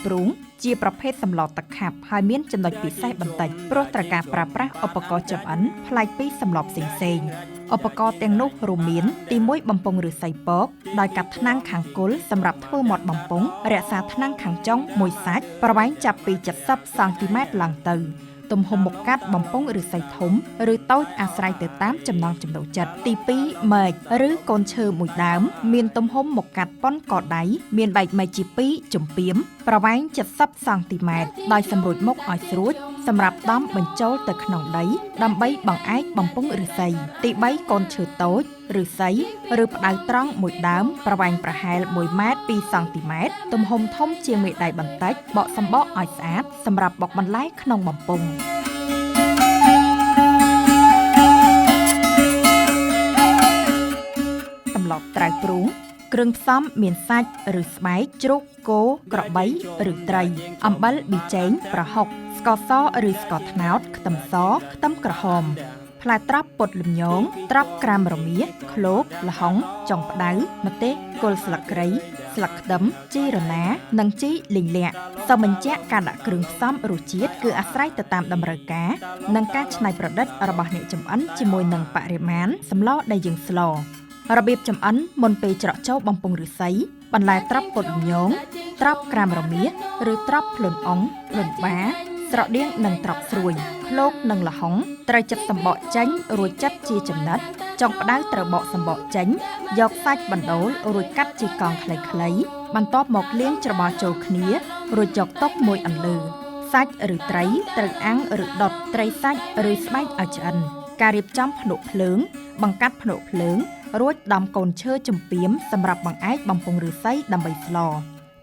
ព្រូងជាប្រភេទសម្លទឹកខាប់ហើយមានចំណុចពិសេសបន្តិចព្រោះត្រូវការប្រើប្រាស់ឧបករណ៍ចម្អិនប្លែកពីសម្លផ្សេងៗឧបករណ៍ទាំងនោះរួមមានទី1បំពង់ឫស្សីពកដោយកាត់ថ្នាំងខាងគល់សម្រាប់ធ្វើមាត់បំពង់រក្សាថ្នាំងខាងចុងមួយសាច់ប្រវែងចាប់ពី70សង់ទីម៉ែត្រឡើងទៅទំហំមុខកាត់បំពង់ឫស្សីធំឬតូចអាស្រ័យទៅតាមចំណង់ចំណូលចិត្តទី2មែកឬកូនឈើមួយដើមមានទំហំមុខកាត់ប៉ុនកដៃមានបែកមែកជា2ជំពាមប្រវែង70សង់ទីម៉ែត្រដោយសម្រួចមុខឲ្យស្រួចសម្រាប់ដំបញ្ចូលទៅក្នុងដីដើម្បីបង្អែកបំពង់ឫស្សីទី3កូនឈើតូចឫស្សីឬផ្ដៅត្រង់មួយដើមប្រវែងប្រហែល1ម៉ែត្រ2សង់ទីម៉ែត្រទំហំធំជាងមេដៃបន្តិចបកសម្បកឲ្យស្អាតសម្រាប់បុកបន្លែក្នុងបំពង់សម្លត្រាវព្រូងគ្រឿងផ្សំមានសាច់ឬស្បែកជ្រូកគោក្របីឬត្រីអំបិលប៊ីចេងប្រហុកស្ករសឬស្ករត្នោតខ្ទឹមសខ្ទឹមក្រហមផ្លែត្រាប់ពុតលំញងត្រាប់ក្រាមរមៀតឃ្លោកល្ហុងចុងផ្ដៅម្ទេសគល់ស្លឹកគ្រៃស្លឹកខ្ទឹមជីរណានិងជីលីងលាក់សូមបញ្ជាក់ការដាក់គ្រឿងផ្សំរសជាតិគឺអាស្រ័យទៅតាមតម្រូវការនិងការច្នៃប្រឌិតរបស់អ្នកចម្អិនជាមួយនឹងបរិមាណសម្លដែលយើងស្លរបៀបចម្អិនមុនពេលច្រកចូលបំពង់ឫស្សីបន្លែត្រាប់ពុតលំញងត្រាប់ក្រាមរមៀតឬត្រាប់ភ្លុនអុងភ្លុនបាស្រដៀងនឹងត្រាប់ស្រួយឃ្លោកនិងល្ហុងត្រូវចិតសម្បកចេញរួចចិតជាចំណិតចុងផ្ដៅត្រូវបកសម្បកចេញយកសាច់បណ្ដូលរួចកាត់ជាកង់ខ្លីៗបន្ទាប់មកលាងច្របល់ចូលគ្នារួចយកទុកមួយអន្លើសាច់ឬត្រីត្រូវអាំងឬដុតត្រីសាច់ឬស្បែកឲ្យឆ្អិនការរៀបចំភ្នក់ភ្លើងបង្កាត់ភ្នក់ភ្លើងរួចដំកូនឈើចំពាមសម្រាប់បង្អែកបំពង់ឫស្សីដើម្បីស្ល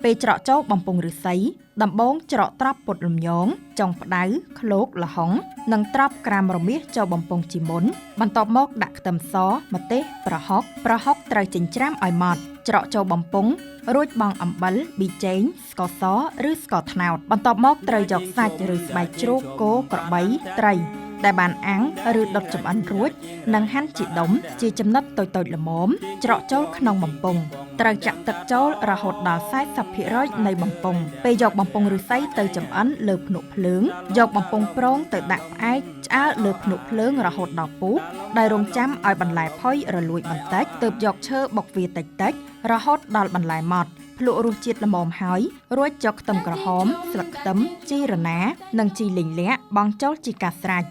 ពេលច្រកចូលបំពង់ឫស្សីដំបូងច្រកត្រាប់ពុតលំញងចុងផ្ដៅឃ្លោកល្ហុងនិងត្រាប់ក្រាមរមាសចូលបំពង់ជាមុនបន្ទាប់មកដាក់ខ្ទឹមសម្ទេសប្រហុកត្រូវចិញ្ច្រាំឲ្យម៉ត់ច្រកចូលបំពង់រួចបង់អំបិលប៊ីចេងស្ករសឬស្ករត្នោតបន្ទាប់មកត្រូវយកសាច់ឬស្បែកជ្រូកគោក្របីត្រីដែលបានអាំងឬដុតចម្អិនរួចនិងហាន់ជាដុំជាចំណិតតូចៗល្មមច្រកចូលក្នុងបំពង់ត្រូវចាក់ទឹកចូលរហូតដល់ 40% នៃបំពង់ពេលយកបំពង់ឫស្សីទៅចម្អិនលើភ្នក់ភ្លើងយកបំពង់ប្រងទៅដាក់ផ្អែកឆ្អើរលើភ្នក់ភ្លើងរហូតដល់ពុះដោយរងចាំឲ្យបន្លែផុយរលួយបន្តិចទើបយកឈើបុកវាតិចៗរហូតដល់បន្លែម៉ត់ភ្លក់រសជាតិល្មមហើយរួចយកខ្ទឹមក្រហមស្លឹកខ្ទឹមជីរណានិងជីលីងលាក់បង់ចូលជាការស្រេច